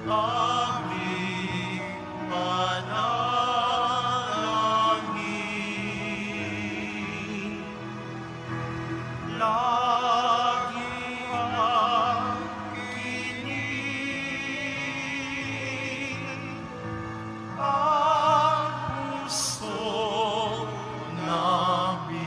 aming panalangin. Lagi ang kinig ang puso namin.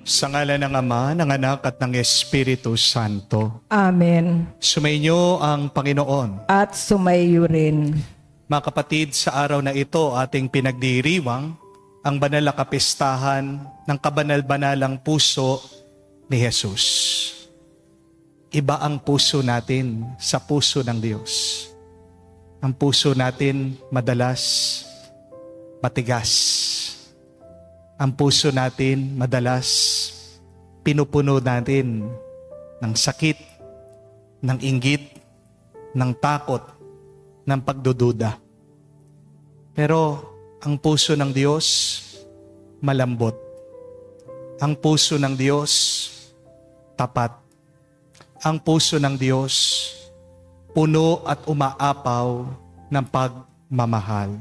Sa ngalan ng Ama, ng Anak at ng Espiritu Santo. Amen. Sumainyo ang Panginoon. At sumayo rin. Mga kapatid, sa araw na ito ating pinagdiriwang ang banal na kapistahan ng kabanal-banalang puso ni Jesus. Iba ang puso natin sa puso ng Diyos. Ang puso natin madalas matigas. Ang puso natin madalas pinupuno natin ng sakit, ng inggit, ng takot, ng pagdududa. Pero ang puso ng Diyos malambot. Ang puso ng Diyos tapat. Ang puso ng Diyos puno at umaapaw ng pagmamahal.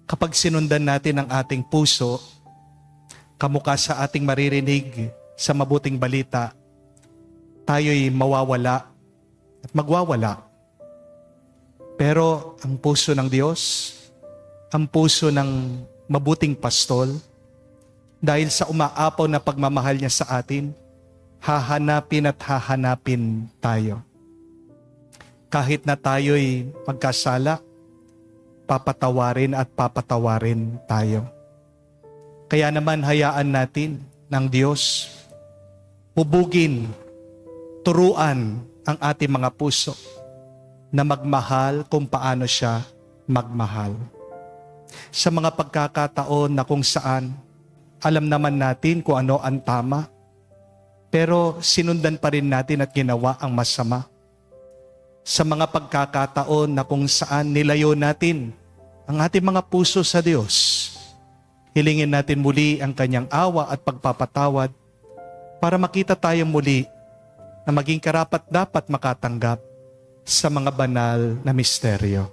Kapag sinundan natin ang ating puso, kamukha sa ating maririnig sa mabuting balita, tayo'y mawawala at magwawala. Pero ang puso ng Diyos, ang puso ng mabuting pastol, dahil sa umaapaw na pagmamahal niya sa atin, hahanapin at hahanapin tayo. Kahit na tayo'y magkasala, papatawarin at papatawarin tayo. Kaya naman hayaan natin ng Diyos hubugin, turuan ang ating mga puso na magmahal kung paano siya magmahal. Sa mga pagkakataon na kung saan alam naman natin kung ano ang tama, pero sinundan pa rin natin at ginawa ang masama. Sa mga pagkakataon na kung saan nilayo natin ang ating mga puso sa Diyos, hilingin natin muli ang kanyang awa at pagpapatawad para makita tayo muli na maging karapat-dapat makatanggap sa mga banal na misteryo.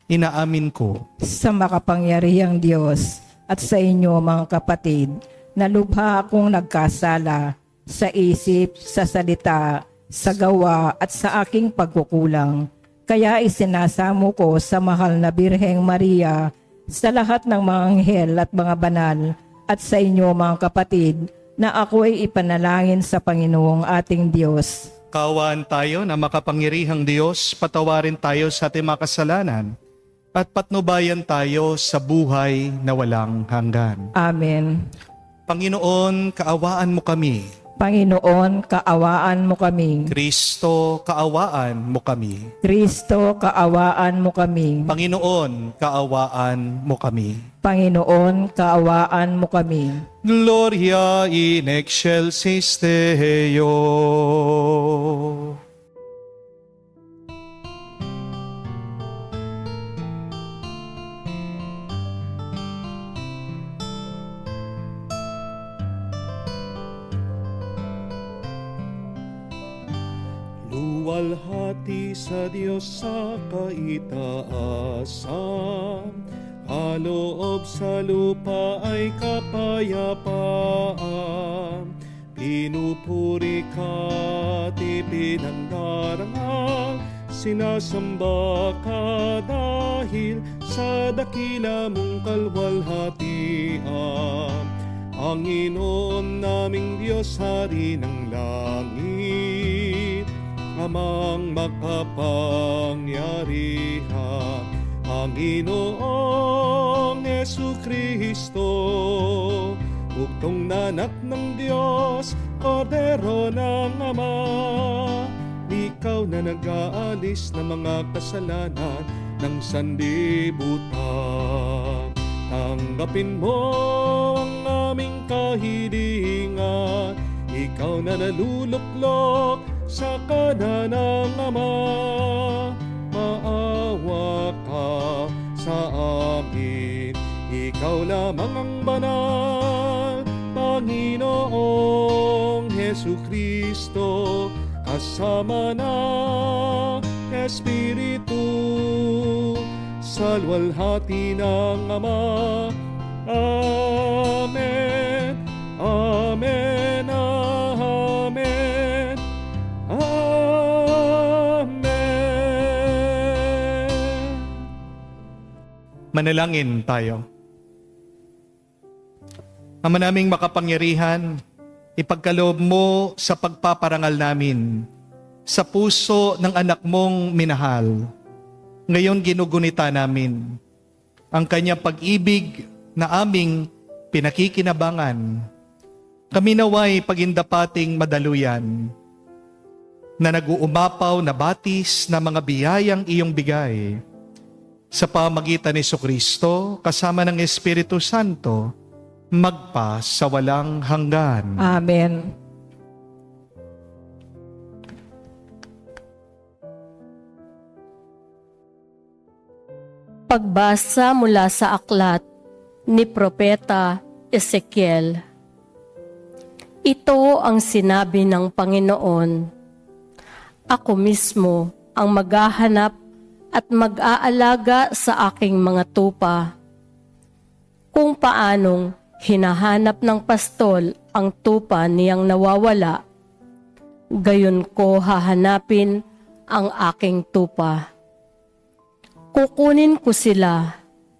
Inaamin ko Sa makapangyarihang Diyos at sa inyo mga kapatid, na lubha akong nagkasala sa isip, sa salita, sa gawa at sa aking pagkukulang. Kaya isinasamo ko sa mahal na Birheng Maria, sa lahat ng mga anghel at mga banal, at sa inyo mga kapatid, na ako ay ipanalangin sa Panginoong ating Diyos. kaawaan tayo na makapangyarihang Diyos, patawarin tayo sa ating mga kasalanan at patnubayan tayo sa buhay na walang hanggan. Amen. Panginoon, kaawaan mo kami. Panginoon, kaawaan mo kami. Kristo, kaawaan mo kami. Kristo, kaawaan mo kami. Panginoon, kaawaan mo kami. Panginoon, kaawaan mo kami. Gloria in excelsis Deo. Luwalhati sa Diyos sa kaitaasan, kaloob sa lupa ay kapayapaan. Pinupuri ka at ipinandarangал, sinasamba ka dahil sa dakila mong kalwalhatian. Panginoon naming Diyos, Hari ng langit, Amang makapangyarihan, Panginoong Jesucristo, bugtong na anak ng Diyos, Kordero ng Ama. Ikaw na nag-aalis ng mga kasalanan ng sanlibutan. Tanggapin mo ang aming kahilingan, ikaw na naluluklok sa kanan ng Ama. Maawa ka sa amin, ikaw lamang ang banal, Panginoong Jesucristo, kasama ng Espiritu, sa luwalhati ng Ama. Amen. Amen. Amen. Amen. Manalangin tayo. Ama naming makapangyarihan, ipagkaloob mo sa pagpaparangal namin sa puso ng anak mong minahal. Ngayon ginugunita namin ang kanyang pag-ibig na aming pinakikinabangan. Kami naway pagindapating madaluyan na nag-uumapaw na batis na mga biyayang iyong bigay sa pamagitan ni Jesucristo kasama ng Espiritu Santo magpa sa walang hanggan. Amen. Pagbasa mula sa aklat ni Propeta Ezekiel. Ito ang sinabi ng Panginoon: Ako mismo ang maghahanap at mag-aalaga sa aking mga tupa. Kung paanong hinahanap ng pastol ang tupa niyang nawawala, gayon ko hahanapin ang aking tupa. Kukunin ko sila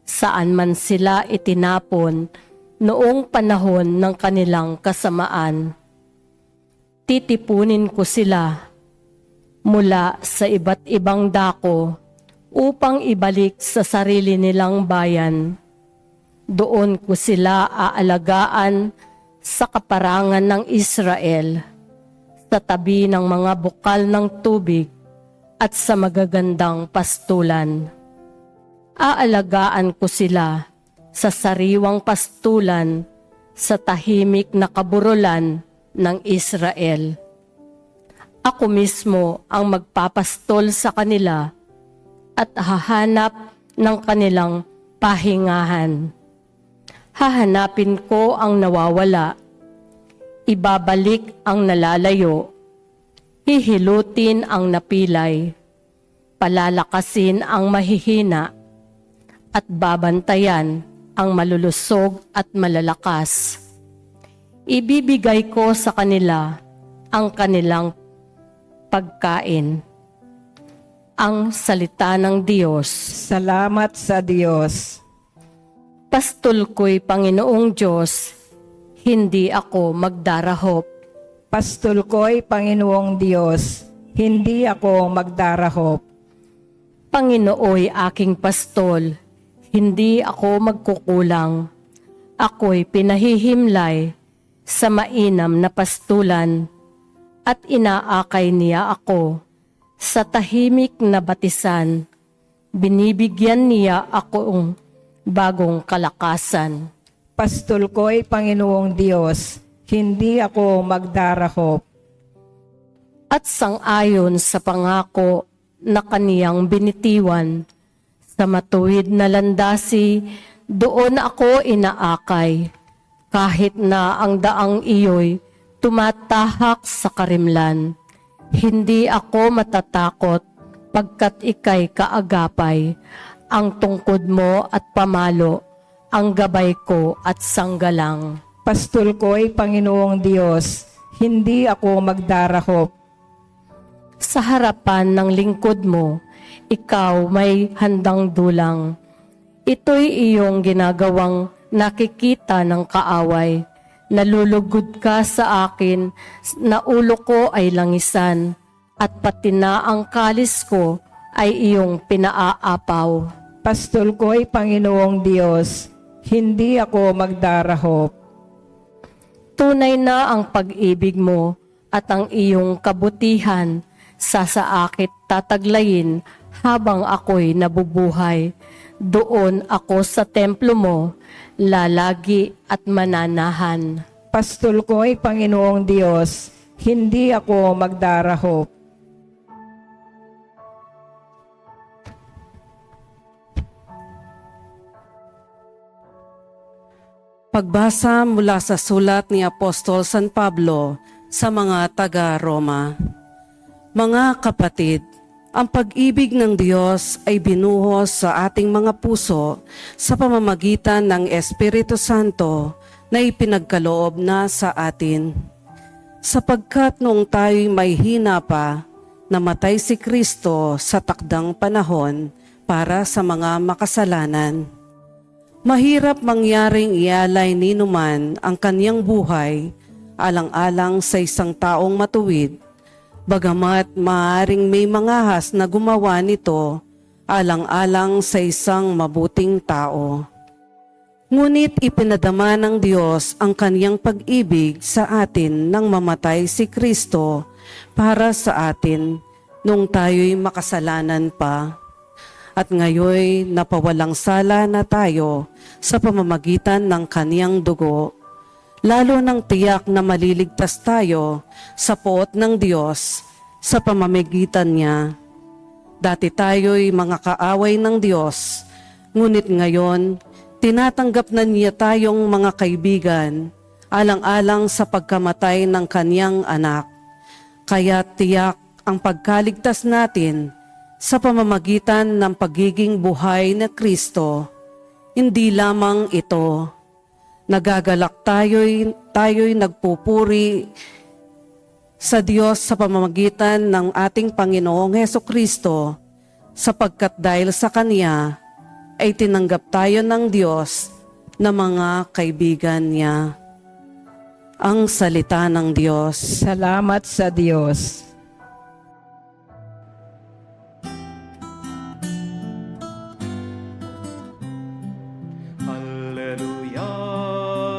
saan man sila itinapon noong panahon ng kanilang kasamaan. Titipunin ko sila mula sa iba't ibang dako upang ibalik sa sarili nilang bayan. Doon ko sila aalagaan sa kaparangan ng Israel, sa tabi ng mga bukal ng tubig at sa magagandang pastulan. Aalagaan ko sila sa sariwang pastulan sa tahimik na kaburulan ng Israel. Ako mismo ang magpapastol sa kanila at hahanap ng kanilang pahingahan. Hahanapin ko ang nawawala, ibabalik ang nalalayo, hihilutin ang napilay, palalakasin ang mahihina, at babantayan ang malulusog at malalakas. Ibibigay ko sa kanila ang kanilang pagkain. Ang salita ng Diyos. Salamat sa Diyos. Pastol ko'y Panginoong Diyos, hindi ako magdarahop. Pastol ko'y Panginoong Diyos, hindi ako magdarahop. Panginooy aking pastol, hindi ako magkukulang. Ako'y pinahihimlay sa mainam na pastulan at inaakay niya ako sa tahimik na batisan. Binibigyan niya akong bagong kalakasan. Pastol ko'y Panginoong Diyos, hindi ako magdarahop. At sang-ayon sa pangako na kaniyang binitiwan, sa matuwid na landasi, doon ako inaakay, kahit na ang daang iyo'y tumatahak sa karimlan. Hindi ako matatakot, pagkat ika'y kaagapay, ang tungkod mo at pamalo, ang gabay ko at sanggalang. Pastol ko'y Panginoong Diyos, hindi ako magdarahop. Sa harapan ng lingkod mo, ikaw may handang dulang. Ito'y iyong ginagawang nakikita ng kaaway. Nalulugod ka sa akin, na ulo ko ay langisan, at pati na ang kalis ko ay iyong pinaaapaw. Pastol ko'y Panginoong Diyos, hindi ako magdarahop. Tunay na ang pag-ibig mo at ang iyong kabutihan sa saakit tataglayin habang ako'y nabubuhay. Doon ako sa templo mo, lalagi at mananahan. Pastol ko'y Panginoong Diyos, hindi ako magdarahop. Pagbasa mula sa sulat ni Apostol San Pablo sa mga taga-Roma. Mga kapatid, ang pag-ibig ng Diyos ay binuhos sa ating mga puso sa pamamagitan ng Espiritu Santo na ipinagkaloob na sa atin. Sapagkat noong tayo'y may hina pa, namatay si Kristo sa takdang panahon para sa mga makasalanan. Mahirap mangyaring ialay ni numan ang kaniyang buhay alang-alang sa isang taong matuwid, bagamat maaaring may mangahas na gumawa nito alang-alang sa isang mabuting tao. Ngunit ipinadama ng Diyos ang kaniyang pag-ibig sa atin nang mamatay si Kristo para sa atin nung tayo'y makasalanan pa. At ngayoy napawalang sala na tayo sa pamamagitan ng kaniyang dugo, lalo nang tiyak na maliligtas tayo sa poot ng Diyos sa pamamagitan niya. Dati tayo'y mga kaaway ng Diyos, ngunit ngayon tinatanggap na niya tayong mga kaibigan alang-alang sa pagkamatay ng kaniyang anak. Kaya tiyak ang pagkaligtas natin sa pamamagitan ng pagiging buhay na Kristo. Hindi lamang ito, nagagalak tayo'y nagpupuri sa Diyos sa pamamagitan ng ating Panginoong Hesukristo, sapagkat dahil sa Kanya ay tinanggap tayo ng Diyos na mga kaibigan niya. Ang salita ng Diyos. Salamat sa Diyos. Alleluia,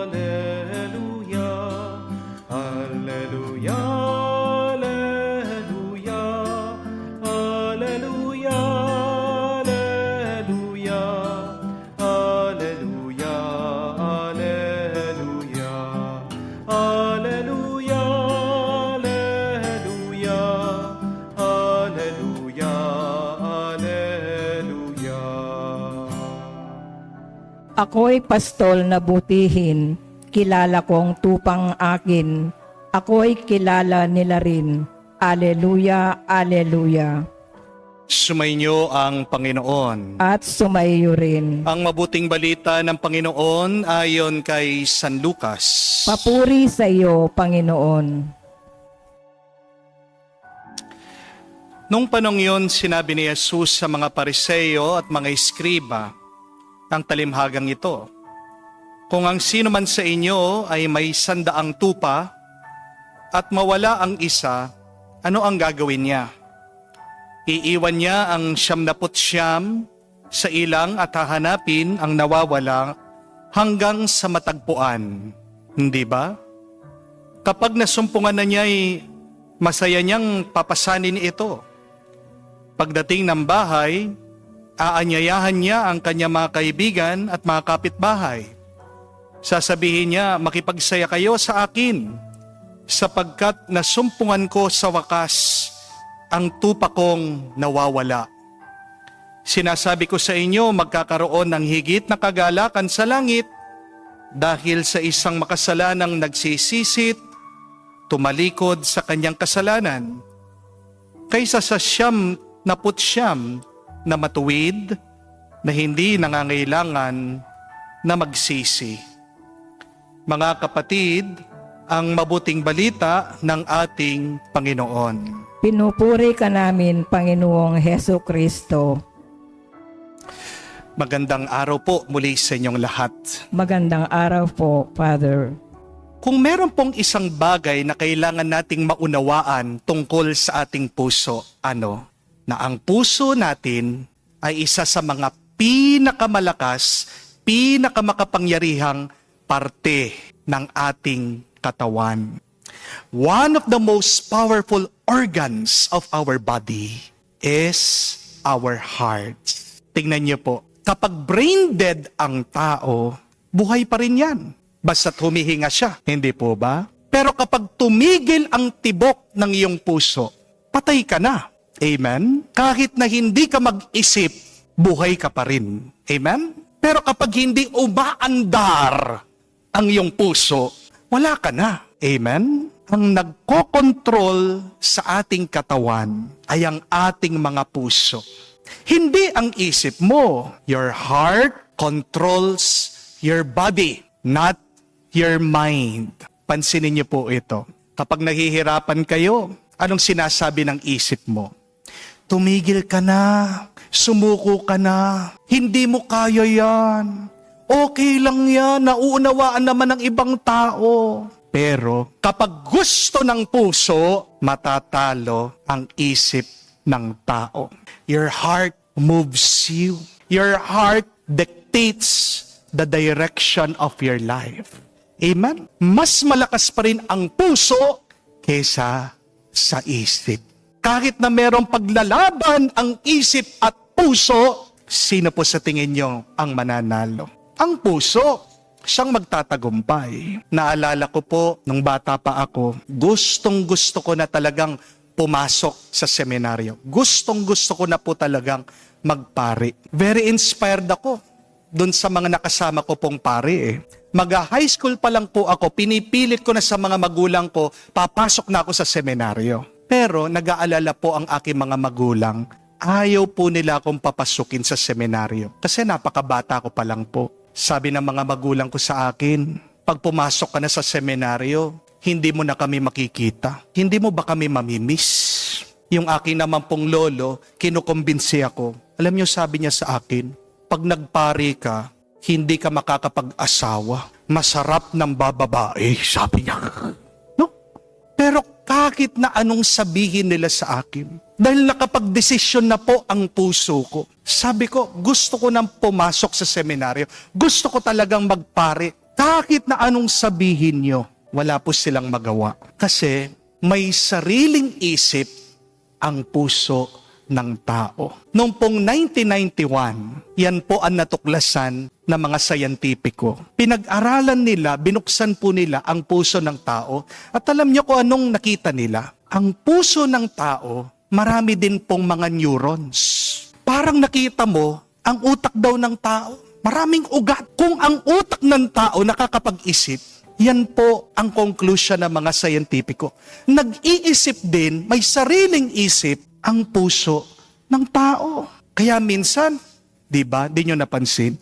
alleluia, alleluia, alleluia, alleluia, alleluia, alleluia, alleluia, alleluia, alleluia, alleluia, alleluia. Ako'y pastol na butihin, kilala kong tupang akin. Ako'y kilala nila rin. Aleluya, aleluya. Sumainyo ang Panginoon. At sumayo rin. Ang mabuting balita ng Panginoon ayon kay San Lucas. Papuri sa iyo, Panginoon. Nung panong yun, sinabi ni Jesus sa mga Pariseo at mga Eskriba ang talimhagang ito. Kung ang sino man sa inyo ay may 100 tupa at mawala ang isa, ano ang gagawin niya? Iiwan niya ang 99 sa ilang at hahanapin ang nawawala hanggang sa matagpuan. Hindi ba? Kapag nasumpungan na niya ay masaya niyang papasanin ito. Pagdating ng bahay, aanyayahan niya ang kanyang mga kaibigan at mga kapitbahay. Sasabihin niya, makipagsaya kayo sa akin, sapagkat nasumpungan ko sa wakas ang tupa kong nawawala. Sinasabi ko sa inyo, magkakaroon ng higit na kagalakan sa langit dahil sa isang makasalanang nagsisisit, tumalikod sa kanyang kasalanan, kaysa sa 99 na matuwid na hindi nangangailangan na magsisi. Mga kapatid, ang mabuting balita ng ating Panginoon. Pinupuri ka namin, Panginoong Heso Kristo. Magandang araw po muli sa inyong lahat. Magandang araw po, Father. Kung meron pong isang bagay na kailangan nating maunawaan tungkol sa ating puso, na ang puso natin ay isa sa mga pinakamalakas, pinakamakapangyarihang parte ng ating katawan. One of the most powerful organs of our body is our heart. Tingnan niyo po, kapag brain dead ang tao, buhay pa rin yan. Basta't humihinga siya, hindi po ba? Pero kapag tumigil ang tibok ng iyong puso, patay ka na. Amen? Kahit na hindi ka mag-isip, buhay ka pa rin. Amen? Pero kapag hindi umaandar ang iyong puso, wala ka na. Amen? ang nagkokontrol sa ating katawan ay ang ating mga puso. Hindi ang isip mo. Your heart controls your body, not your mind. Pansinin niyo po ito. Kapag nahihirapan kayo, anong sinasabi ng isip mo? Tumigil ka na, sumuko ka na, hindi mo kaya yan. Okay lang yan, nauunawaan naman ng ibang tao. Pero kapag gusto ng puso, matatalo ang isip ng tao. Your heart moves you. Your heart dictates the direction of your life. Amen? Mas malakas pa rin ang puso kesa sa isip. Kahit na merong paglalaban ang isip at puso, sino po sa tingin nyo ang mananalo? Ang puso, siyang magtatagumpay. Naalala ko po, nung bata pa ako, gustong-gusto ko na talagang pumasok sa seminaryo. Gustong-gusto ko na po talagang magpari. Very inspired ako doon sa mga nakasama ko pong pari. Mag-high school pa lang po ako, pinipilit ko na sa mga magulang ko, papasok na ako sa seminaryo. Pero nag-aalala po ang aking mga magulang, ayaw po nila akong papasukin sa seminaryo. Kasi napakabata ko pa lang po. Sabi ng mga magulang ko sa akin, pag pumasok ka na sa seminaryo, hindi mo na kami makikita. Hindi mo ba kami mamimiss? Yung aking naman pong lolo, kinukumbinsi ako. Alam niyo, sabi niya sa akin, pag nagpari ka, hindi ka makakapag-asawa. Masarap ng bababae, sabi niya. No? Pero kahit na anong sabihin nila sa akin, dahil nakapag-desisyon na po ang puso ko, sabi ko, gusto ko nang pumasok sa seminaryo. Gusto ko talagang magpari. Kahit na anong sabihin nyo, wala po silang magawa. Kasi may sariling isip ang puso ng tao. Noong pong 1991, yan po ang natuklasan ng mga sayantipiko. Pinag-aralan nila, binuksan po nila ang puso ng tao. At alam niyo kung anong nakita nila? Ang puso ng tao, marami din pong mga neurons. Parang nakita mo, ang utak daw ng tao, maraming ugat. Kung ang utak ng tao nakakapag-isip, yan po ang conclusion ng mga sayantipiko. Nag-iisip din, may sariling isip, ang puso ng tao. Kaya minsan, di ba, di nyo napansin,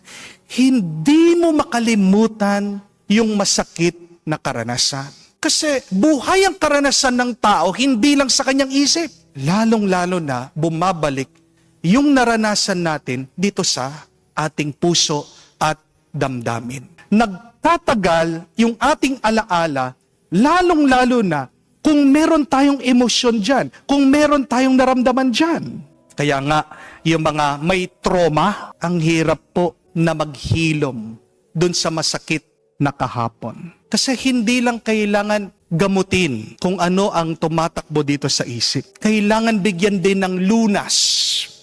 hindi mo makalimutan yung masakit na karanasan. Kasi buhay ang karanasan ng tao, hindi lang sa kanyang isip. Lalong-lalo na bumabalik yung naranasan natin dito sa ating puso at damdamin. Nagtatagal yung ating alaala, lalong-lalo na kung meron tayong emosyon dyan, kung meron tayong naramdaman dyan. Kaya nga, yung mga may trauma, ang hirap po na maghilom dun sa masakit na kahapon. Kasi hindi lang kailangan gamutin kung ano ang tumatakbo dito sa isip. Kailangan bigyan din ng lunas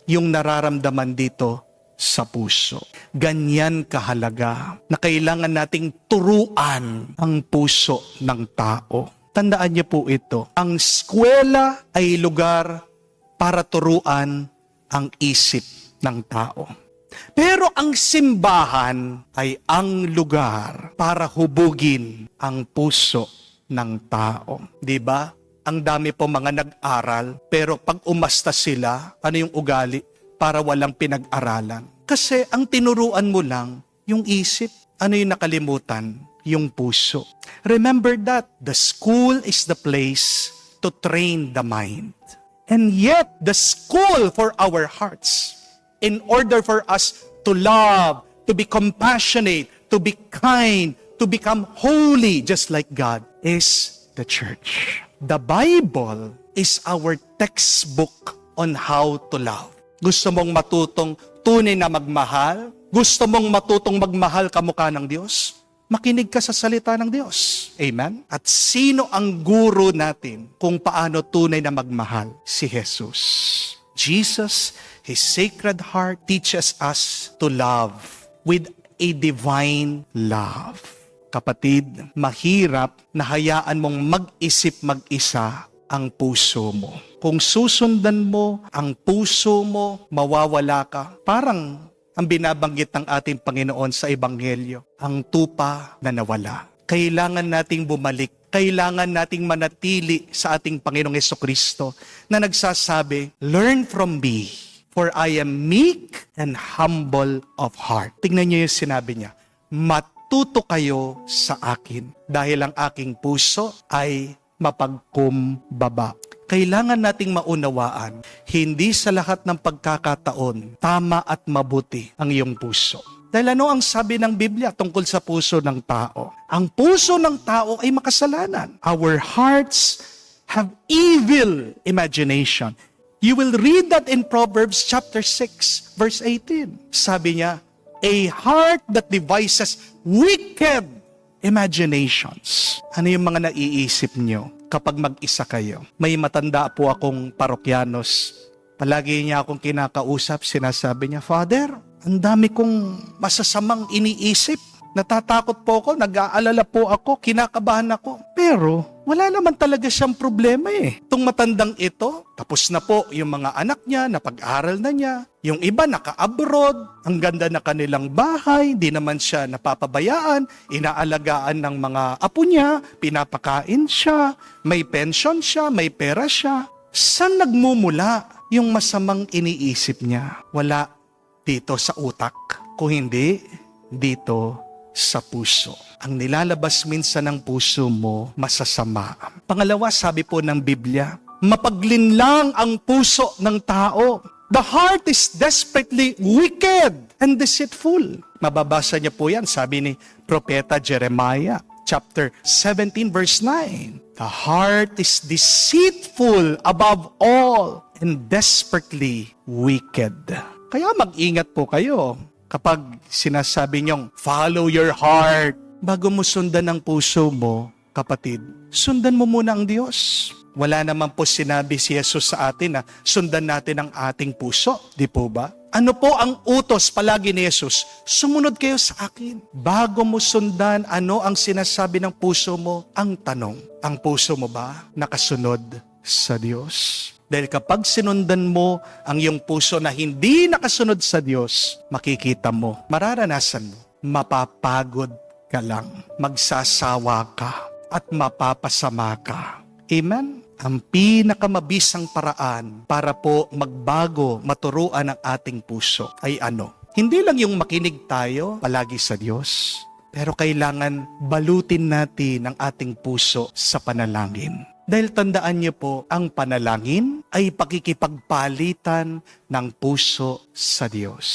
yung nararamdaman dito sa puso. Ganyan kahalaga na kailangan nating turuan ang puso ng tao. Tandaan niyo po ito, ang eskwela ay lugar para turuan ang isip ng tao. Pero ang simbahan ay ang lugar para hubugin ang puso ng tao. Di ba? Ang dami po mga nag-aral, pero pag umasta sila, ano yung ugali? Para walang pinag-aralan. Kasi ang tinuruan mo lang, yung isip. Ano yung nakalimutan? Yung puso. Remember that the school is the place to train the mind. And yet, the school for our hearts, in order for us to love, to be compassionate, to be kind, to become holy, just like God, is the church. The Bible is our textbook on how to love. Gusto mong matutong tunay na magmahal? Gusto mong matutong magmahal kamukha ng Diyos? Makinig ka sa salita ng Diyos. Amen? At sino ang guro natin kung paano tunay na magmahal? Si Jesus. Jesus, His Sacred Heart, teaches us to love with a divine love. Kapatid, mahirap na hayaan mong mag-isip mag-isa ang puso mo. Kung susundan mo ang puso mo, mawawala ka. Parang ang binabanggit ng ating Panginoon sa Ebanghelyo, ang tupa na nawala. Kailangan nating bumalik. Kailangan nating manatili sa ating Panginoong Hesukristo na nagsasabi, "Learn from me, for I am meek and humble of heart." Tingnan niyo yung sinabi niya, "Matuto kayo sa akin, dahil ang aking puso ay mapagkumbaba." Kailangan nating maunawaan, hindi sa lahat ng pagkakataon, tama at mabuti ang iyong puso. Dahil ano ang sabi ng Biblia tungkol sa puso ng tao? Ang puso ng tao ay makasalanan. Our hearts have evil imagination. You will read that in Proverbs chapter 6, verse 18. Sabi niya, a heart that devises wicked imaginations. Ano yung mga naiisip niyo kapag mag-isa kayo? May matanda po akong parokyanos. Palagi niya akong kinakausap, sinasabi niya, "Father, ang dami kong masasamang iniisip. Natatakot po ako, nag-aalala po ako, kinakabahan ako." Pero wala naman talaga siyang problema eh. Itong matandang ito, tapos na po yung mga anak niya, napag-aral na niya. Yung iba naka-abroad, ang ganda na kanilang bahay, di naman siya napapabayaan, inaalagaan ng mga apo niya, pinapakain siya, may pension siya, may pera siya. Saan nagmumula yung masamang iniisip niya? Wala dito sa utak, kung hindi dito sa puso. Ang nilalabas minsan ng puso mo, masasama. Pangalawa, sabi po ng Biblia, mapaglinlang ang puso ng tao. The heart is desperately wicked and deceitful. Mababasa niya po yan, sabi ni Propeta Jeremiah, chapter 17, verse 9. The heart is deceitful above all and desperately wicked. Kaya mag-ingat po kayo kapag sinasabi niyong, follow your heart. Bago mo sundan ang puso mo, kapatid, sundan mo muna ang Diyos. Wala naman po sinabi si Jesus sa atin na sundan natin ang ating puso. Di po ba? Ano po ang utos palagi ni Jesus? Sumunod kayo sa akin. Bago mo sundan, ano ang sinasabi ng puso mo? Ang tanong, ang puso mo ba nakasunod sa Diyos? Dahil kapag sinundan mo ang iyong puso na hindi nakasunod sa Diyos, makikita mo, mararanasan mo, mapapagod ka lang, magsasawa ka, at mapapasama ka. Amen? Ang pinakamabisang paraan para po magbago, maturuan ang ating puso ay ano? Hindi lang yung makinig tayo palagi sa Diyos, pero kailangan balutin natin ang ating puso sa panalangin. Dahil tandaan niyo po, ang panalangin ay pakikipagpalitan ng puso sa Diyos.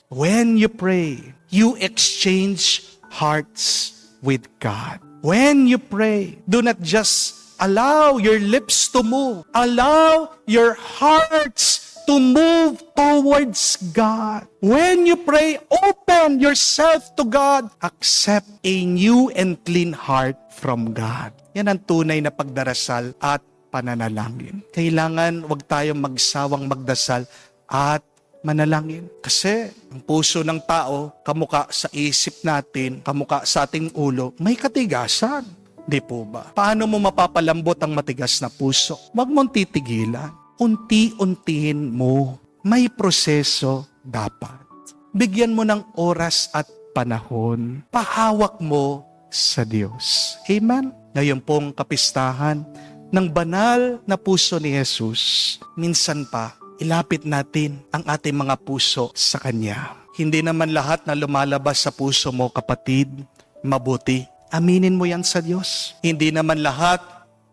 When you pray, you exchange hearts with God. When you pray, do not just allow your lips to move. Allow your hearts to move towards God. When you pray, open yourself to God. Accept a new and clean heart from God. Yan ang tunay na pagdarasal at pananalangin. Kailangan wag tayong magsawang magdasal at manalangin. Kasi ang puso ng tao, kamuka sa isip natin, kamuka sa ating ulo, may katigasan. Di po ba? Paano mo mapapalambot ang matigas na puso? Huwag mong titigilan. Unti-untiin mo. May proseso dapat. Bigyan mo ng oras at panahon. Pahawak mo sa Diyos. Amen? Ngayon pong kapistahan ng banal na puso ni Jesus, minsan pa, ilapit natin ang ating mga puso sa Kanya. Hindi naman lahat na lumalabas sa puso mo, kapatid, mabuti. Aminin mo yan sa Diyos. Hindi naman lahat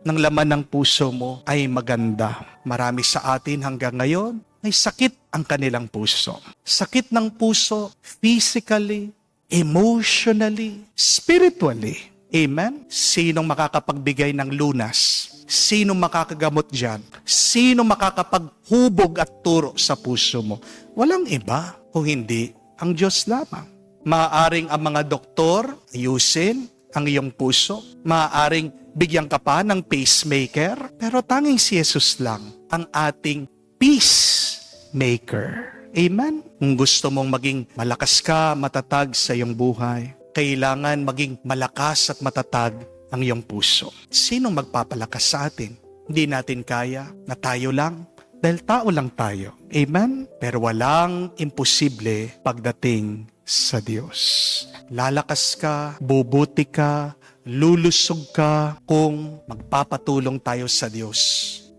ng laman ng puso mo ay maganda. Marami sa atin hanggang ngayon ay sakit ang kanilang puso. Sakit ng puso physically, emotionally, spiritually. Amen? Sinong makakapagbigay ng lunas? Sinong makakagamot dyan? Sinong makakapaghubog at turo sa puso mo? Walang iba kung hindi ang Diyos lamang. Maaaring ang mga doktor ayusin ang iyong puso. Maaaring bigyan ka pa ng pacemaker. Pero tanging si Jesus lang ang ating peacemaker. Amen? Kung gusto mong maging malakas ka, matatag sa iyong buhay, kailangan maging malakas at matatag ang iyong puso. Sinong magpapalakas sa atin? Hindi natin kaya na tayo lang. Dahil tao lang tayo. Amen? Pero walang imposible pagdating sa Diyos. Lalakas ka, bubuti ka, lulusog ka kung magpapatulong tayo sa Diyos,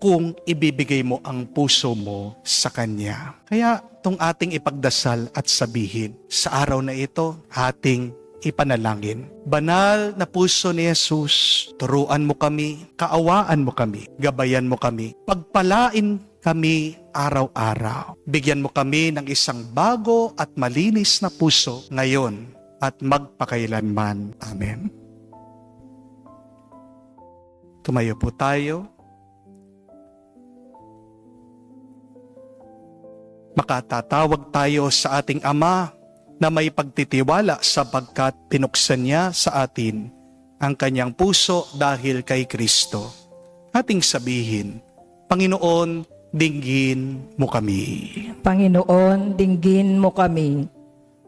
kung ibibigay mo ang puso mo sa Kanya. Kaya itong ating ipagdasal at sabihin, sa araw na ito, ating ipanalangin. Banal na puso ni Jesus, turuan mo kami, kaawaan mo kami, gabayan mo kami, pagpalain kami araw-araw. Bigyan mo kami ng isang bago at malinis na puso ngayon at magpakailanman. Amen. Tumayo po tayo. Makatatawag tayo sa ating Ama na may pagtitiwala sapagkat pinuksan niya sa atin ang kanyang puso dahil kay Kristo. Ating sabihin, Panginoon, dinggin mo kami. Panginoon, dinggin mo kami.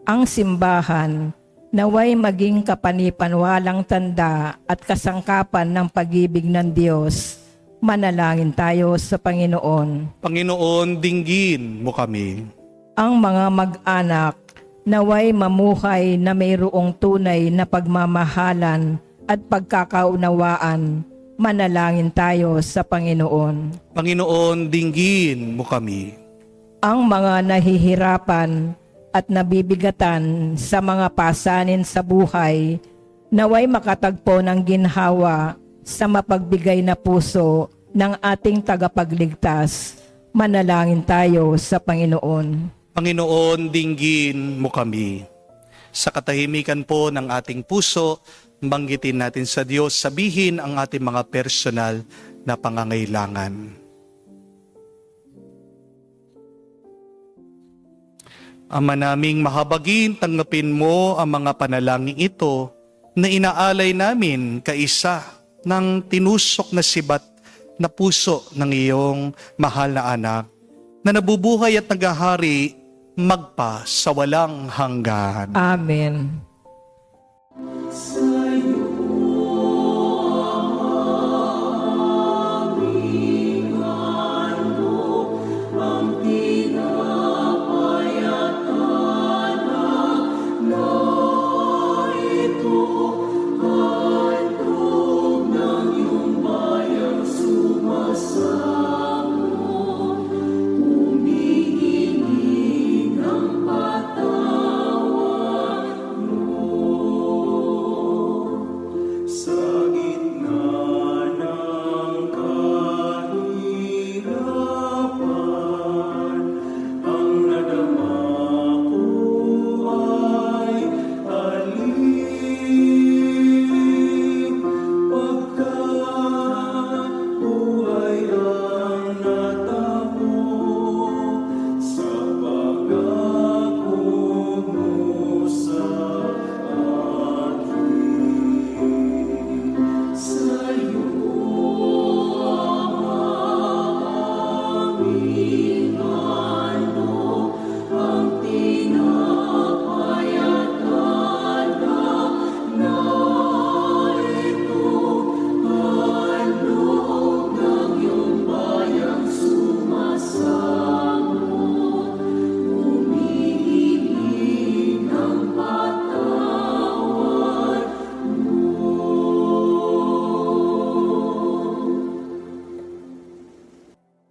Ang simbahan, naway maging kapanipanwalang tanda at kasangkapan ng pag-ibig ng Diyos. Manalangin tayo sa Panginoon. Panginoon, dinggin mo kami. Ang mga mag-anak, naway mamuhay na mayroong tunay na pagmamahalan at pagkakaunawaan. Manalangin tayo sa Panginoon. Panginoon, dinggin mo kami. Ang mga nahihirapan at nabibigatan sa mga pasanin sa buhay, naway makatagpo ng ginhawa sa mapagbigay na puso ng ating tagapagligtas. Manalangin tayo sa Panginoon. Panginoon, dinggin mo kami. Sa katahimikan po ng ating puso, banggitin natin sa Diyos, sabihin ang ating mga personal na pangangailangan. Ama naming mahabagin, tanggapin mo ang mga panalangin ito na inaalay namin kaisa ng tinusok na sibat na puso ng iyong mahal na anak na nabubuhay at naghahari magpa sa walang hanggan. Amen.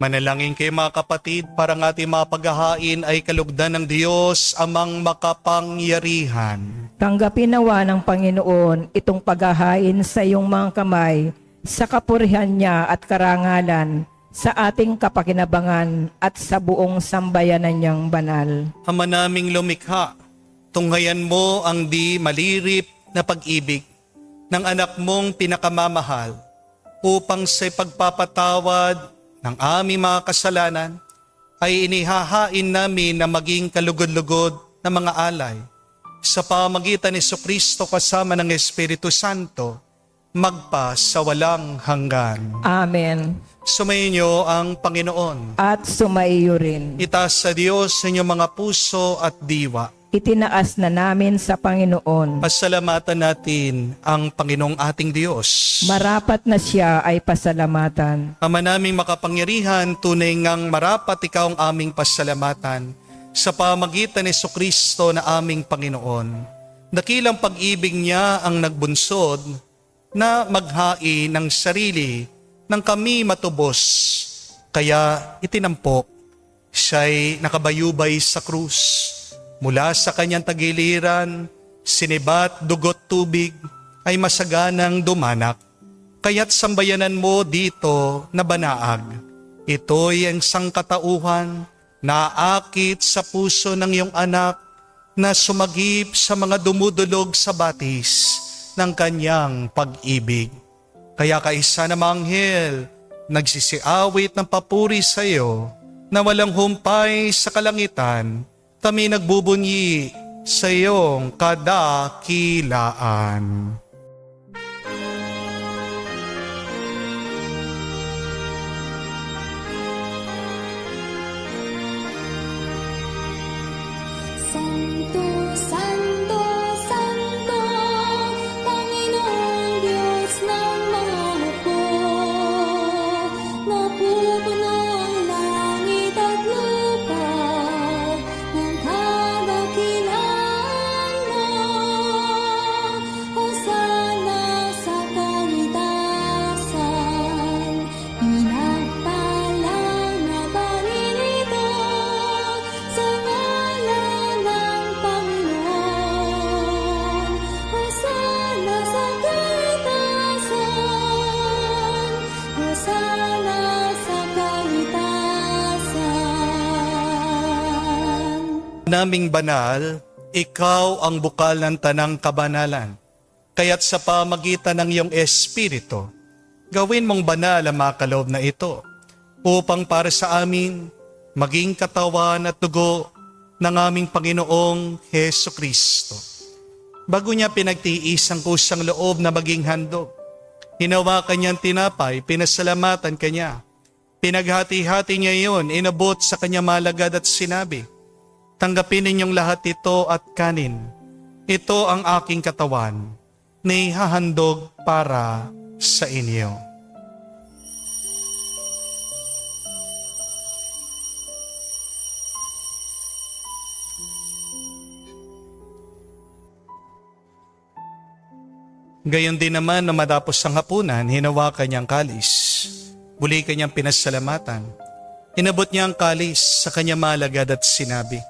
Manalangin kayo mga kapatid, para ng ating mga paghahain ay kalugdan ng Diyos amang makapangyarihan. Tanggapin nawa ng Panginoon itong paghahain sa iyong mga kamay sa kapurihan niya at karangalan sa ating kapakinabangan at sa buong sambayanan niyang banal. Ama naming lumikha, tunghayan mo ang di malirip na pag-ibig ng anak mong pinakamamahal upang sa pagpapatawad ng aming mga kasalanan ay inihahain namin na maging kalugod-lugod na mga alay sa pamagitan ni Jesucristo kasama ng Espiritu Santo magpa sa walang hanggan. Amen. Sumayin niyo ang Panginoon. At sumaiyo rin. Itaas sa Diyos sa inyong mga puso at diwa. Itinaas na namin sa Panginoon. Pasalamatan natin ang Panginoong ating Diyos. Marapat na siya ay pasalamatan. Ama naming makapangyarihan, tunay ngang marapat ikaw ang aming pasalamatan. sa pamagitan ni Jesucristo na aming Panginoon. Dakilang pag-ibig niya ang nagbunsod na maghain ng sarili nang kami matubos. Kaya itinampok, siya'y nakabayubay sa krus. Mula sa kanyang tagiliran, sinibat, dugot, tubig, ay masaganang dumanak. Kaya't sambayanan mo dito na banaag. Ito'y ang sangkatauhan na aakit sa puso ng iyong anak na sumagip sa mga dumudulog sa batis ng kanyang pag-ibig. Kaya kaisa na manghel, nagsisiawit ng papuri sa iyo na walang humpay sa kalangitan, kami nagbubunyi sa iyong kadakilaan. Santo, Santo, Santo, Panginoong Diyos ng mga hukbo. Napupuno ang langit at lupa ng kadakilaan mo. Hosana sa kaitasan, pinagpalang na paririto sa ngalan ng Panginoon. Hosana sa kaitasan, Hosana sa kaitasan. Naming banal, ikaw ang bukal ng tanang kabanalan. Kaya't sa pamagitan ng iyong Espiritu, gawin mong banal ang mga kaloob na ito, upang para sa amin maging katawan at dugo ng aming Panginoong Heso Kristo. Bago niya pinagtiis ang kusang loob na maging handog, hinawakan niyang tinapay, pinasalamatan kanya. Pinaghati-hati niya iyon, inabot sa kanya malagad at sinabi, tanggapin ninyong lahat ito at kanin. Ito ang aking katawan na ihahandog para sa inyo. Gayon din naman na matapos ang hapunan, hinawakan niyang kalis. Muli kanyang pinasalamatan. Inabot niya ang kalis sa kanya malagad at sinabi,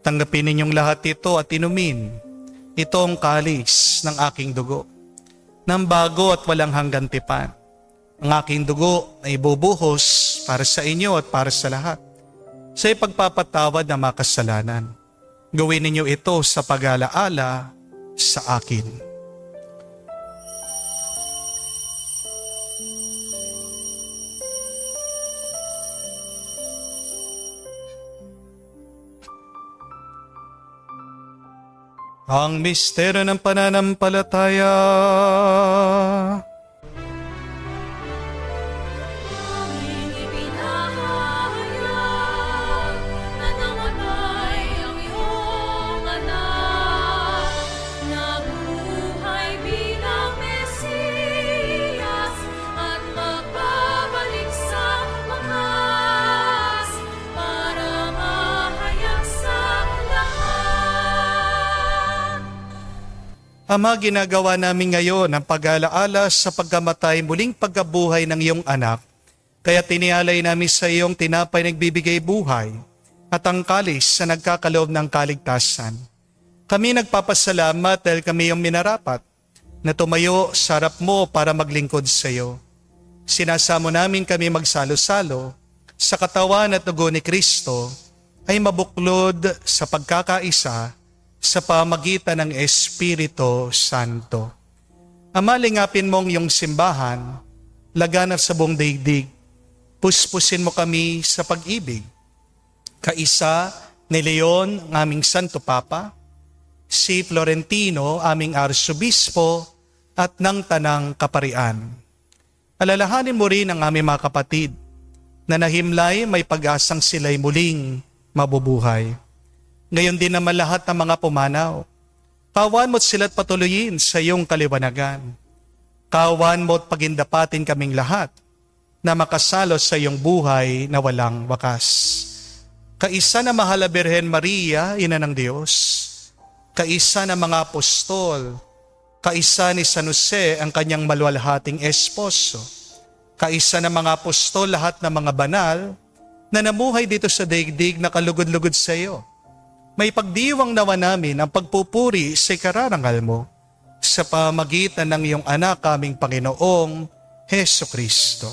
tanggapin ninyong lahat ito at inumin. Ito ang kalis ng aking dugo, ng bago at walang hanggang tipan. Ang aking dugo ay ibubuhos para sa inyo at para sa lahat, sa ipagpapatawad ng mga kasalanan. Gawin ninyo ito sa pag-alaala sa akin. Ang misteryo ng pananampalataya. Aming ipinahayag na namatay ang iyong anak, nabuhay bilang Mesiyas at magbabalik sa wakas para mahayag sa lahat. Ama, ginagawa namin ngayon ang pag-alaala sa pagkamatay muling pagkabuhay ng iyong anak. Kaya tinialay namin sa iyong tinapay nagbibigay buhay at ang kalis sa nagkakaloob ng kaligtasan. Kami nagpapasalamat dahil kami yung minarapat na tumayo sa harap mo para maglingkod sa iyo. Sinasamo namin kami magsalo-salo sa katawan at dugo ni Kristo ay mabuklod sa pagkakaisa sa pamagitan ng Espiritu Santo. Ama, lingapin mong iyong simbahan, laganap sa buong daigdig. Puspusin mo kami sa pag-ibig. Kaisa ni Leon, ang aming Santo Papa, si Florentino, aming Arsobispo, at ng Tanang Kaparian. Alalahanin mo rin ang aming mga kapatid na nahimlay may pag-asang sila'y muling mabubuhay. Ngayon din naman lahat ng mga pumanaw. Kawan mo't sila't patuloyin sa iyong kaliwanagan. Kawan mo't pagindapatin kaming lahat na makasalo sa iyong buhay na walang wakas. kaisa na mahal na Birhen Maria, Ina ng Diyos, kaisa na mga apostol, kaisa ni San Jose ang kanyang maluwalhating esposo, kaisa na mga apostol lahat ng mga banal na namuhay dito sa daigdig na kalugod-lugod sa iyo. May pagdiwang nawa namin ang pagpupuri sa ikararangal mo sa pamagitan ng iyong anak kaming Panginoong Heso Kristo.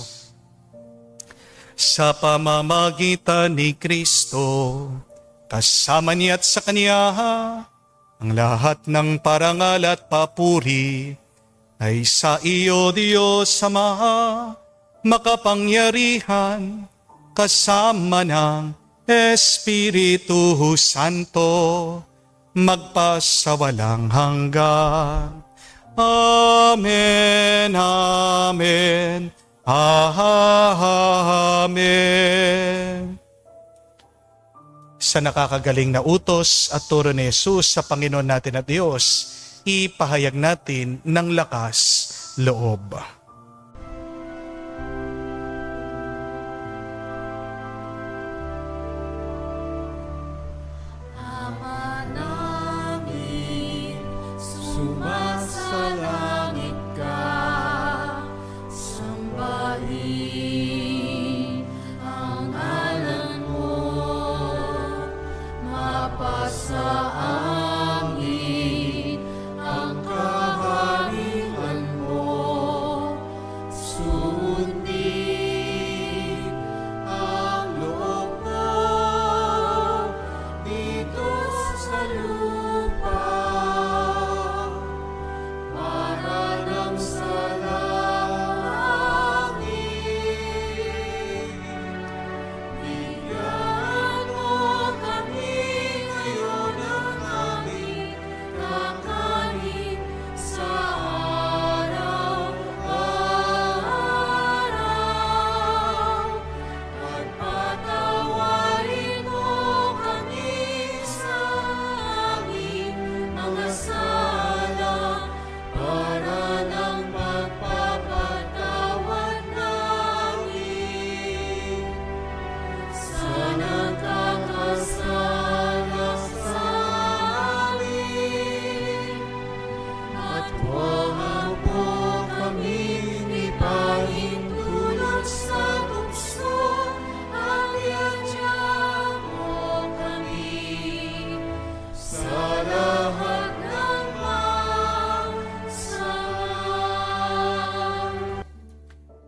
Sa pamamagitan ni Kristo, kasama niya at sa Kanya, ang lahat ng parangal at papuri ay sa iyo, Diyos Ama, makapangyarihan, kasama ng Espiritu Santo, magpasawalang hanggan. Amen, amen, amen. Sa nakakagaling na utos at turo ni Jesus sa Panginoon natin at Diyos, ipahayag natin ng lakas loob. Ama namin, sumasalangit ka, sambahin ang ngalan mo, mapasa amin ang kaharian mo, sundin ang loob mo dito sa lupa para nang sa langit. Bigyan mo kami ngayon ng aming kakanin sa araw-araw. At patawarin mo kami sa aming mga sala para ng pagpapatawad namin sa nagkakasala sa amin. At huwag mo kaming ipahintulot sa tukso, at iadya mo kami sa lahat ng masama.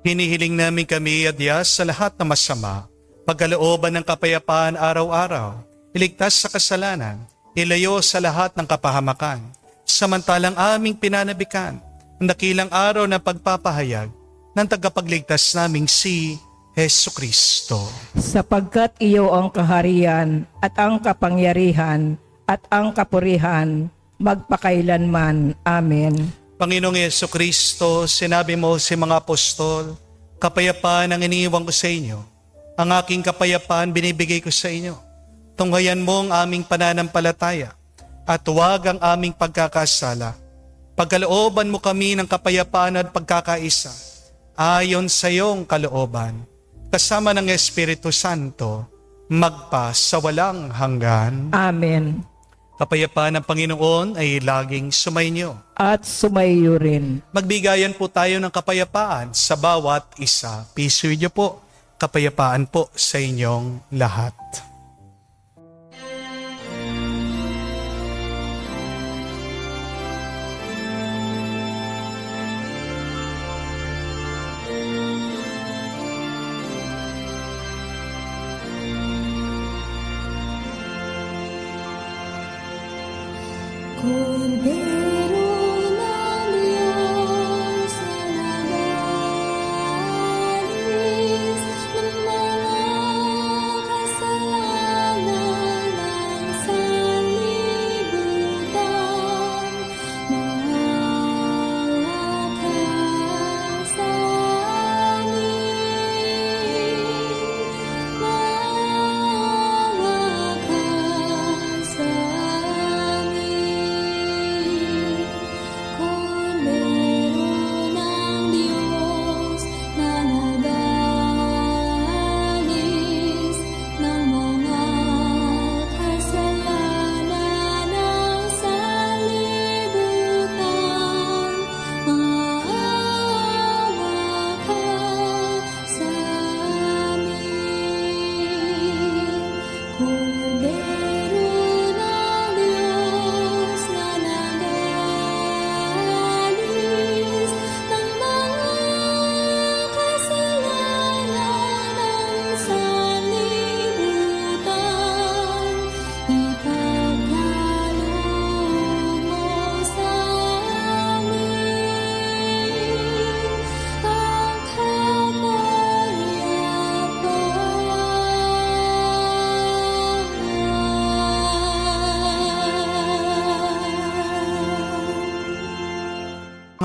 Hinihiling namin kami, Adyas, sa lahat ng masama, pagkalooban ng kapayapaan araw-araw, iligtas sa kasalanan, ilayo sa lahat ng kapahamakan, samantalang aming pinanabikan ang dakilang araw ng pagpapahayag ng tagapagligtas naming si Heso Kristo. Sapagkat iyo ang kaharian at ang kapangyarihan at ang kapurihan magpakailanman. Amen. Panginoong Heso Kristo, sinabi mo sa mga apostol, kapayapaan ang iniiwan ko sa inyo. Ang aking kapayapaan binibigay ko sa inyo. Tunghayan mo ang aming pananampalataya at huwag ang aming pagkakasala. Pagkalooban mo kami ng kapayapaan at pagkakaisa, ayon sa iyong kalooban, kasama ng Espiritu Santo, magpa sa walang hanggan. Amen. Kapayapaan ng Panginoon ay laging sumainyo. At sumayo rin. Magbigayan po tayo ng kapayapaan sa bawat isa. Peace with you po. Kapayapaan po sa inyong lahat. Cordero ng Diyos na nagalis ng mga kasalanan.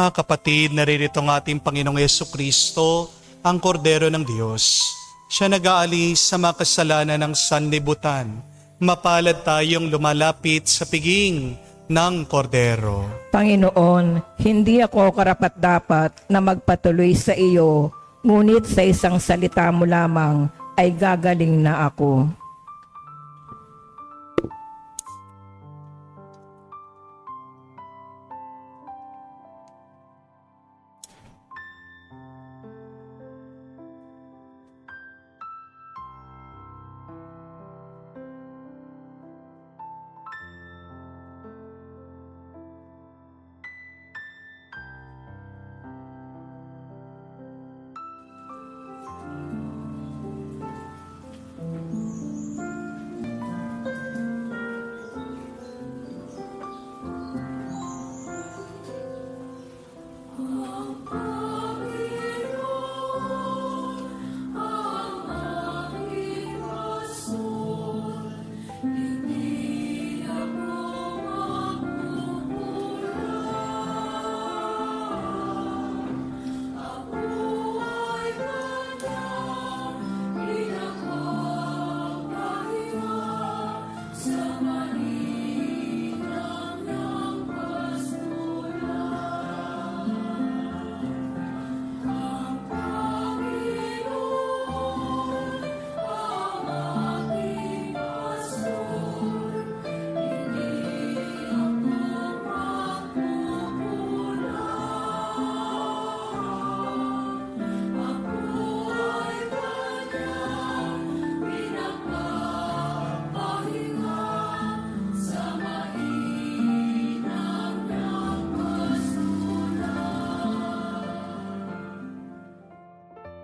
Mga kapatid, naririto ang ating Panginoong Yesukristo, ang Kordero ng Diyos. Siya nag-aalis sa mga kasalanan ng sanlibutan. Mapalad tayong lumalapit sa piging ng Kordero. Panginoon, hindi ako karapat-dapat na magpatuloy sa iyo, ngunit sa isang salita mo lamang ay gagaling na ako.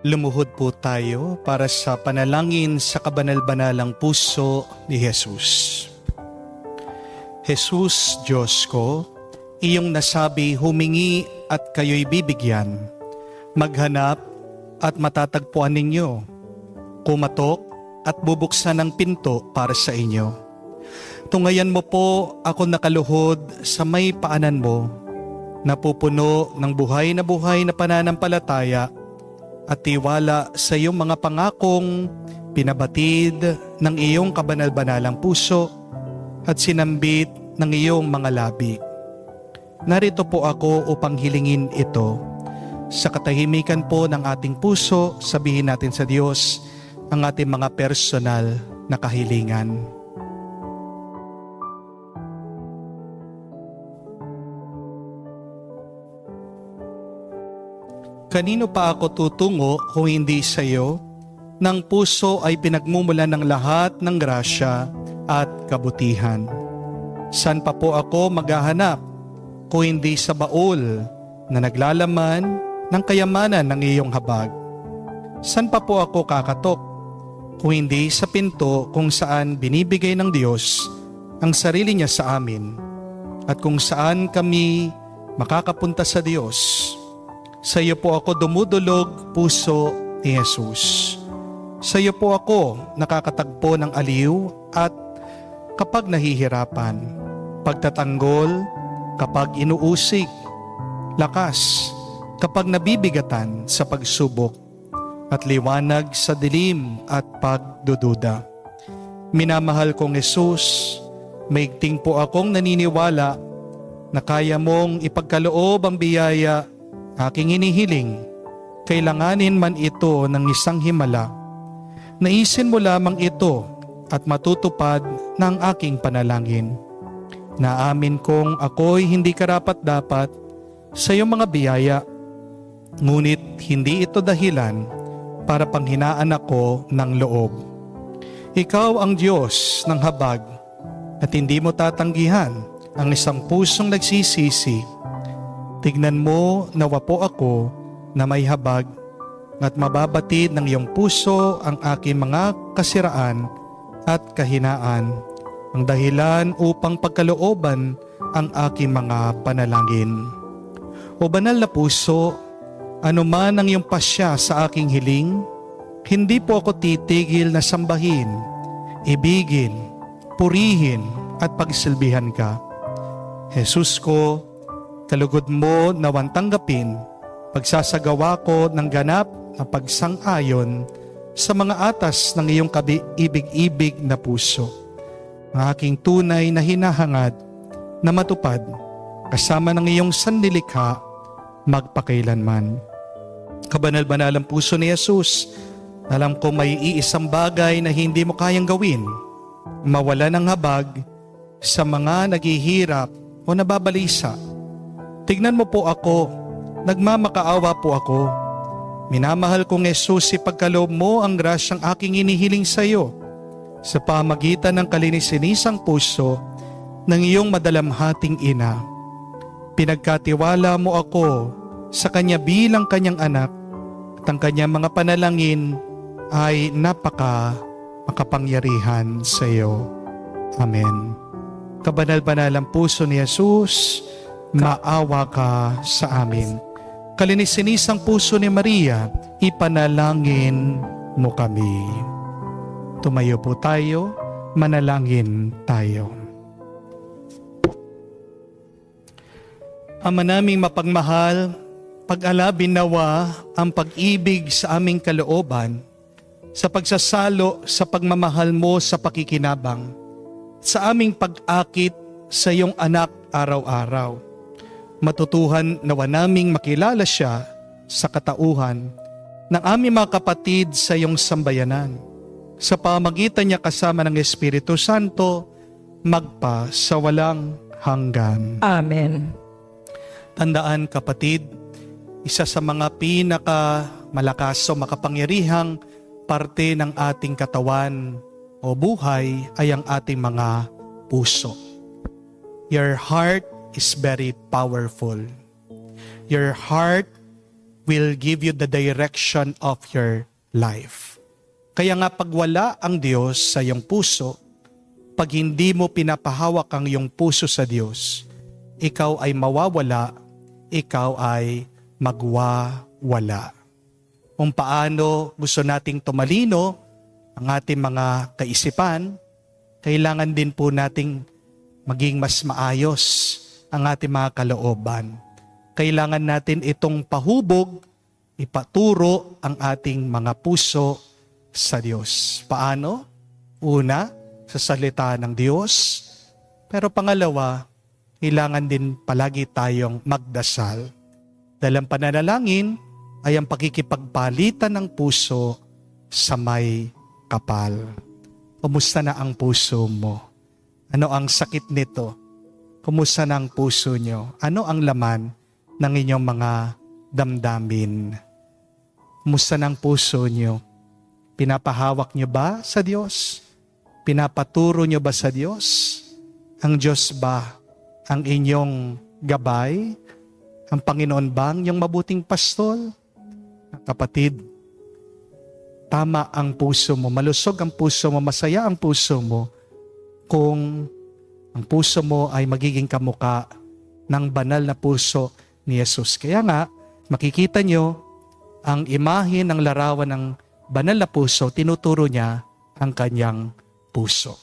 Lumuhod po tayo para sa panalangin sa kabanal-banalang puso ni Jesus. Jesus, Diyos ko, iyong nasabi humingi at kayo'y bibigyan. Maghanap at matatagpuan ninyo. Kumatok at bubuksan ang pinto para sa inyo. Tungayan mo po ako nakaluhod sa may paanan mo, napupuno ng buhay na pananampalataya at tiwala sa iyong mga pangakong pinabatid ng iyong kabanal-banalang puso at sinambit ng iyong mga labi. Narito po ako upang hilingin ito. Sa katahimikan po ng ating puso, sabihin natin sa Diyos ang ating mga personal na kahilingan. Kanino pa ako tutungo kung hindi sa iyo? Ng puso ay pinagmumulan ng lahat ng grasya at kabutihan. San pa po ako maghahanap kung hindi sa baul na naglalaman ng kayamanan ng iyong habag? San pa po ako kakatok kung hindi sa pinto kung saan binibigay ng Diyos ang sarili niya sa amin at kung saan kami makakapunta sa Diyos? Sa iyo po ako dumudulog, puso ni Jesus. Sa iyo po ako nakakatagpo ng aliw at kapag nahihirapan, pagtatanggol, kapag inuusig, lakas, kapag nabibigatan sa pagsubok, at liwanag sa dilim at pagdududa. Minamahal kong Jesus, maigting po akong naniniwala na kaya mong ipagkaloob ang biyaya aking inihiling, kailanganin man ito ng isang himala. Naisin mo lamang ito at matutupad ng aking panalangin. Naamin kong ako'y hindi karapat-dapat sa iyong mga biyaya, ngunit hindi ito dahilan para panghinaan ako ng loob. Ikaw ang Diyos ng habag at hindi mo tatanggihan ang isang pusong nagsisisi. Tignan mo na wapo ako na may habag at mababatid ng iyong puso ang aking mga kasiraan at kahinaan, ang dahilan upang pagkalooban ang aking mga panalangin. O banal na puso, anuman ang iyong pasya sa aking hiling, hindi po ako titigil na sambahin, ibigin, purihin at pagsilbihan ka. Jesus ko, Kalugod mo nawan tanggapin, pagsasagawa ko ng ganap na pagsang-ayon sa mga atas ng iyong ibig-ibig na puso. Ang aking tunay na hinahangad na matupad kasama ng iyong sanlilikha magpakailanman. Kabanal-banalang puso ni Jesus, alam ko may iisang bagay na hindi mo kayang gawin, mawala ng habag sa mga naghihirap o nababalisa. Tignan mo po ako, nagmamakaawa po ako. Minamahal kong Jesus, ipagkaloob mo ang grasyang aking inihiling sa iyo sa pamagitan ng kalinisin-isang puso ng iyong madalamhating ina. Pinagkatiwala mo ako sa kanya bilang kanyang anak at ang kanyang mga panalangin ay makapangyarihan sa iyo. Amen. Kabanal-banalang puso ni Jesus, maawa ka sa amin. Kalinisin-isang puso ni Maria, ipanalangin mo kami. Tumayo po tayo, manalangin tayo. Ama naming mapagmahal, pag-alabin nawa ang pag-ibig sa aming kalooban sa pagsasalo sa pagmamahal mo sa pakikinabang, sa aming pag-akit sa iyong anak araw-araw. Matutuhan nawa naming makilala siya sa katauhan ng aming mga kapatid sa iyong sambayanan. Sa pamagitan niya kasama ng Espiritu Santo, magpa sa walang hanggan. Amen. Tandaan kapatid, isa sa mga pinakamalakas o makapangyarihang parte ng ating katawan o buhay ay ang ating mga puso. Your heart is very powerful. Your heart will give you the direction of your life. Kaya nga pag wala ang Diyos sa iyong puso, pag hindi mo pinapahawak ang iyong puso sa Diyos, ikaw ay mawawala, ikaw ay magwawala. Kung paano gusto nating tumalino ang ating mga kaisipan, kailangan din po nating maging mas maayos ang ating mga kalooban. Kailangan natin itong pahubog, ipaturo ang ating mga puso sa Diyos. Paano? Una, sa salita ng Diyos. Pero pangalawa, kailangan din palagi tayong magdasal. Dahil ang pananalangin ay ang pakikipagpalitan ng puso sa may kapal. Kumusta na ang puso mo? Ano ang sakit nito? Kumusta na ang puso nyo? Ano ang laman ng inyong mga damdamin? Kumusta na ang puso nyo? Pinapahawak nyo ba sa Diyos? Pinapaturo nyo ba sa Diyos? Ang Diyos ba ang inyong gabay? Ang Panginoon ba ang inyong mabuting pastol? Kapatid, tama ang puso mo, malusog ang puso mo, masaya ang puso mo kung ang puso mo ay magiging kamuka ng banal na puso ni Jesus. Kaya nga, makikita nyo ang imahe ng larawan ng banal na puso, tinuturo niya ang kanyang puso.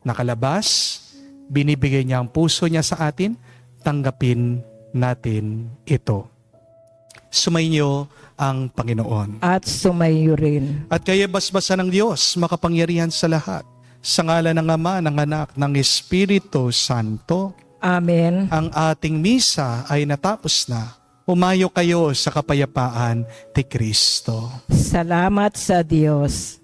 Nakalabas, binibigay niya ang puso niya sa atin, tanggapin natin ito. Sumainyo ang Panginoon. At sumayo rin. At kayo basbasa ng Diyos, makapangyarihan sa lahat, sa ngalan ng Ama, ng Anak, ng Espiritu Santo. Amen. Ang ating misa ay natapos na. Umayo kayo sa kapayapaan ni Kristo. Salamat sa Diyos.